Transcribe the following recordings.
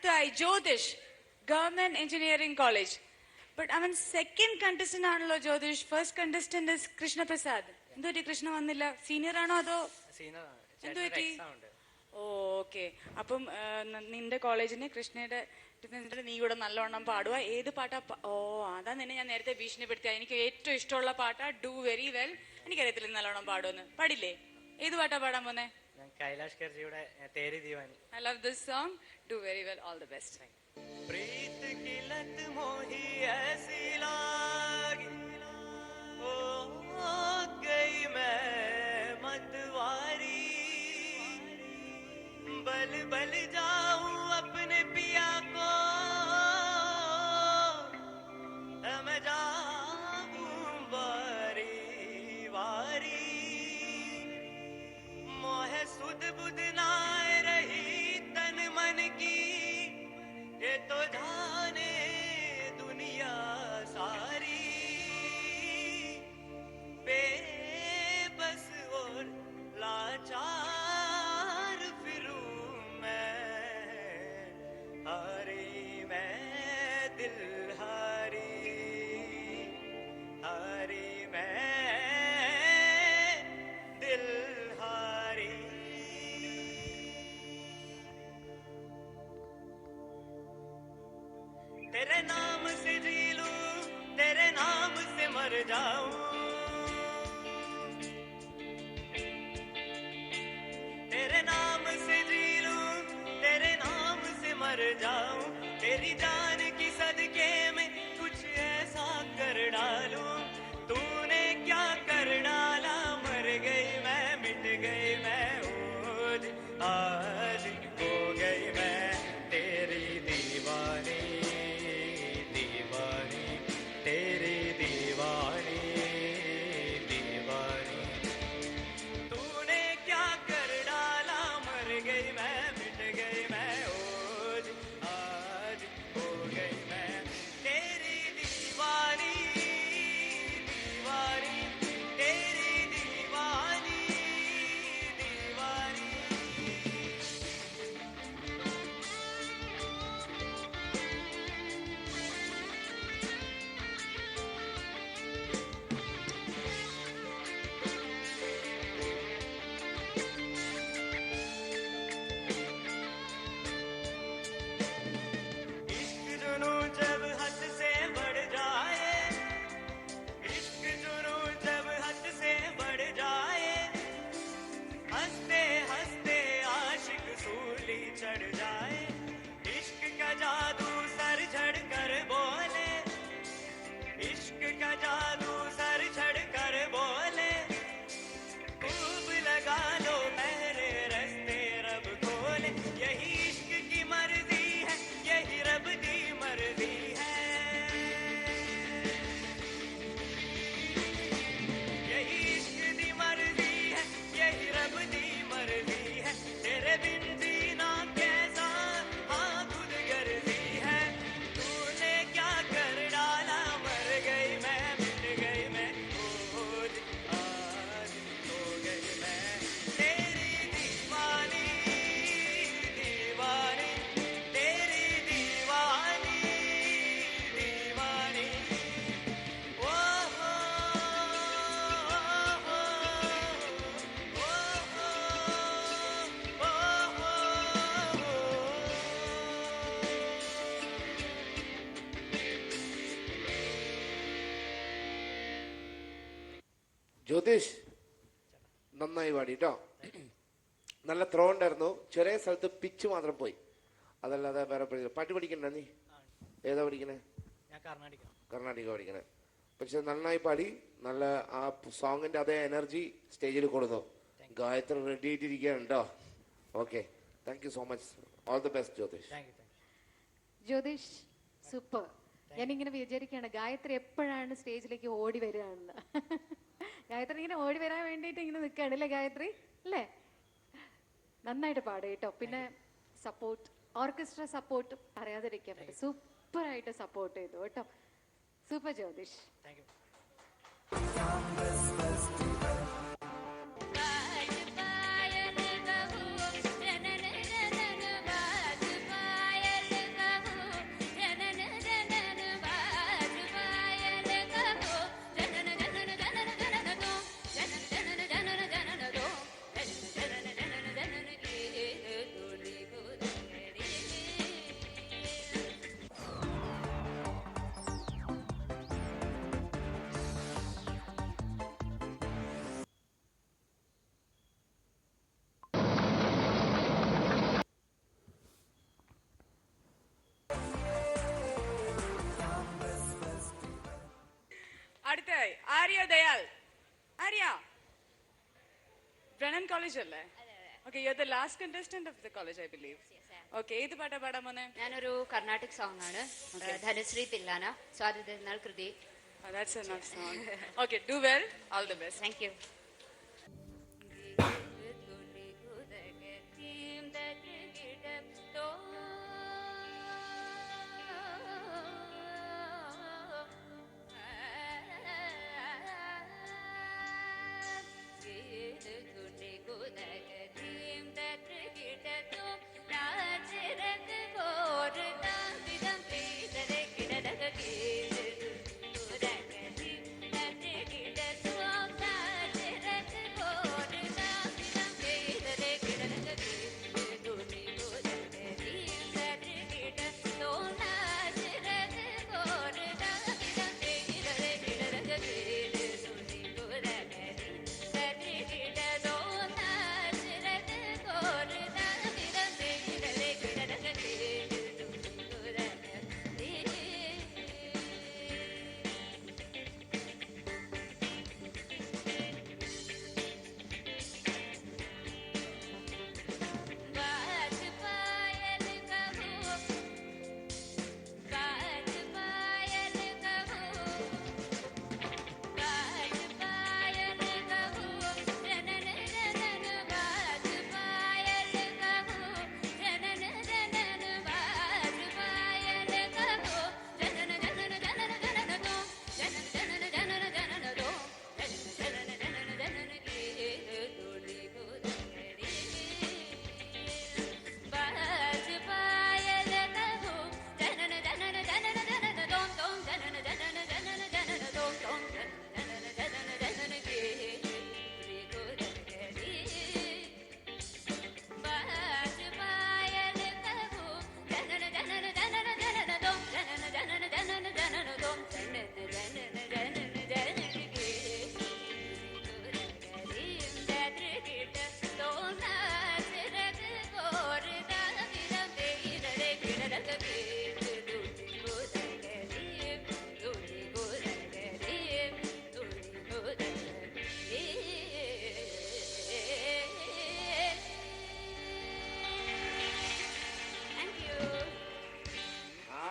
അടുത്തായി Jyothish, government engineering college. But അവൻ second contestant ആണല്ലോ ജ്യോതിഷ്. First contestant Krishnaprasad. എന്തുപറ്റി കൃഷ്ണ വന്നില്ല? സീനിയർ ആണോ അതോ എന്തുപറ്റി? ഓക്കെ. അപ്പം നിന്റെ കോളേജിന് കൃഷ്ണയുടെ നീ കൂടെ നല്ലോണം പാടുക. ഏത് പാട്ടാ? അതാ നിന്നെ ഞാൻ നേരത്തെ ഭീഷണിപ്പെടുത്തിയ. എനിക്ക് ഏറ്റവും ഇഷ്ടമുള്ള പാട്ടാ ഡു വെരി വെൽ. എനിക്കറിയത്തില്ല നല്ലോണം പാടുമെന്ന്. പാടില്ലേ? ഏത് പാട്ടാ പാടാൻ പോന്നെ? കൈലാഷ് ഖർജിയുടെ തേരി ദീവാനി. I love this song. Do very well. All the best. प्रीत की लत मोही ऐसी लागी, ओ गई मैं मतवारी, बल बल जाऊं अपने पिया को, मैं जाऊं बारी वारी, मोहे सुध बुध ना रही तन मन की, ये तो जाने दुनिया सारी, बेबस और लाचार फिरूं मैं, हारी मैं दिल हारी, हारी मैं दिल हारी. तेरे नाम से जी लूं, तेरे नाम से मर जाऊं, तेरे नाम से जी लूं, तेरे नाम से मर जाऊं, तेरी जान की सदके में कुछ ऐसा कर डालूं, तूने क्या कर डाला, मर गई मैं, मिट गई मैं, आज हो गई मैं तेरी दीवानी, दीवानी तेरी दीवानी, दीवानी तूने क्या कर डाला, मर गई मैं, मिट गई मैं, आज हो गई मैं तेरी दीवानी, दीवानी तेरी दीवानी, दीवानी. इश्क जुनूं जब हद से बढ़ जाए, इश्क जुनूं जब हद से बढ़ जाए, हंसते हंसते आशिक सूली चढ़ जाए, इश्क का जादू सर झड़ कर बोले, इश्क का जादू सर झड़ कर बोले, खूब लगा लो मेरे रस्ते रब खोले, यही इश्क की मर्जी है, यही रब दी मर्जी है, यही इश्क दी मर्जी है, यही रब दी मर्जी है, तेरे बिन जीना कैसा हाँ खुद गर्जी है, तूने क्या कर डाला, मर गई मैं, मिट गई मैं, आज हो गई मैं तेरी दीवानी, दीवानी तेरी दीवानी, दीवानी. ओ हो, ओ हो, ജ്യോതിഷ് നന്നായി പാടി കേട്ടോ. നല്ല ത്രോ ഉണ്ടായിരുന്നു. ചെറിയ സ്ഥലത്ത് പിച്ച് മാത്രം പോയി, അതല്ലാതെ വേറെ പാട്ട് പഠിക്കണ്ട. നീ ഏതാ പഠിക്കണേ? ഞാൻ കർണാടക. കർണാടക പഠിക്കണേ. പക്ഷെ നന്നായി പാടി. നല്ല ആ സോങ്ങിന്റെ അതേ എനർജി സ്റ്റേജിൽ കൊടുത്തു. ഗായത്രി റെഡി ആയിട്ടിരിക്കുകയാണ് കേട്ടോ. Okay, thank you so much. All the best Jyothish. Jyothish super. ഞാനിങ്ങനെ വിചാരിക്കുകയാണ് ഗായത്രി എപ്പോഴാണ് സ്റ്റേജിലേക്ക് ഓടി വരികയാണെന്ന്. ഗായത്രി ഇങ്ങനെ ഓടി വരാൻ വേണ്ടിയിട്ട് ഇങ്ങനെ നിൽക്കുകയാണ് അല്ലേ ഗായത്രി? അല്ലേ? നന്നായിട്ട് പാടും കേട്ടോ. പിന്നെ സപ്പോർട്ട്, ഓർക്കസ്ട്ര സപ്പോർട്ട് പറയാതിരിക്കാൻ പറ്റും. സൂപ്പറായിട്ട് സപ്പോർട്ട് ചെയ്തു കേട്ടോ. Super Jyothish. Thank you. Payal ബഹു ജനന ജനന ബാജു പായൽ മനസ്സിലായി. ആര്യ ദയാൽ. ആര്യ ബ്രണ്ണൻ കോളേജ് അല്ലേ? Okay, you are the last contestant of the college I believe. Okay, ഏത് പാട്ടാ പാടാൻ പോന്നെ? ഞാനൊരു കർണാട്ടിക് സോങ് ആണ്, ധനശ്രീ തില്ലാന, സ്വാതി തിരുനാൾ കൃതി. That's enough song. Okay, do well. All the best. Thank you.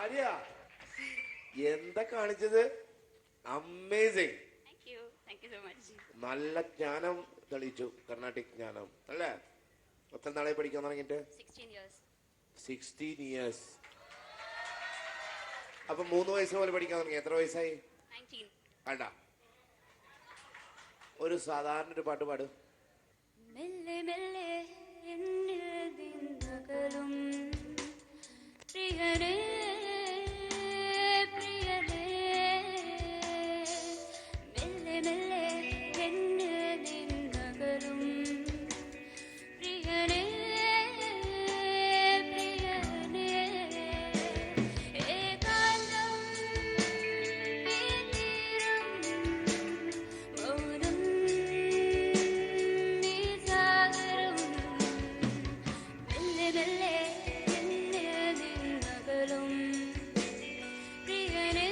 Arya എന്താ കാണിച്ചത്? Amazing. Thank you so much. നല്ല ജ്ഞാനം തെളിയിച്ചു, കർണാട്ടിക് ജ്ഞാനം അല്ലേ? എത്ര നാളെ പഠിക്കാൻ തുടങ്ങിയിട്ട്? 16 years. 16 years. അപ്പൊ 3 വയസ്സ് പോലെ പഠിക്കാൻ തുടങ്ങി. എത്ര വയസ്സായി? 19. വേണ്ട, ഒരു സാധാരണ ഒരു പാട്ട് പാട്. മെല്ലെ മെല്ലെ എന്നിൽ നിന്നകലും പ്രിയനേ പ്രിയനേ, മെല്ലെ മെല്ലെ എന്നിൽ നിന്നകലും പ്രിയനേ പ്രിയനേ, ഏകാന്തം നീരം മൗനം നീ സാഗരം, മെല്ലെ മെല്ലെ എന്നിൽ നിന്നകലും പ്രിയനേ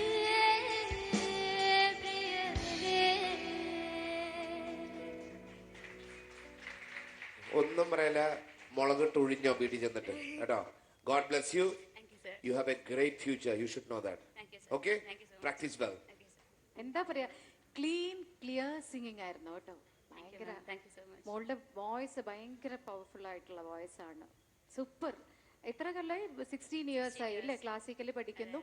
പ്രിയനേ. ഒന്നും പറയല, മുളകിട്ട് ഒഴിഞ്ഞോ വീട്ടിൽ ചെന്നിട്ട് കേട്ടോ. God bless you. Thank you, sir. You have A great future. You should know that. Thank you, sir. Okay, Thank you so much. Practice well. Thank you, sir. എന്താ പറയാ, ക്ലിയർ സിംഗിങ് ആയിരുന്നു കേട്ടോ. Thank you, ഭയങ്കര ma'am. Thank you so much. മോളുടെ voice ഭയങ്കര powerful ആയിട്ടുള്ള voice ആണ്. Super. എത്ര കൊല്ലായി? 16 ഇയേഴ്സ് ആയി അല്ലേ ക്ലാസിക്കല് പഠിക്കുന്നു?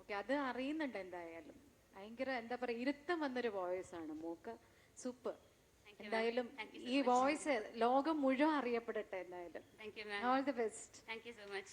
ഓക്കെ, അത് അറിയുന്നുണ്ട് എന്തായാലും. ഭയങ്കര എന്താ പറയാ, ഇരുത്തം വന്നൊരു വോയിസ് ആണ് മൂക്ക്. സൂപ്പർ. Thank you, ma'am. എന്തായാലും Thank you so ഈ much. വോയിസ് ലോകം മുഴുവൻ അറിയപ്പെടട്ടെ എന്തായാലും. Thank you, ma'am. All the best. Thank you so much.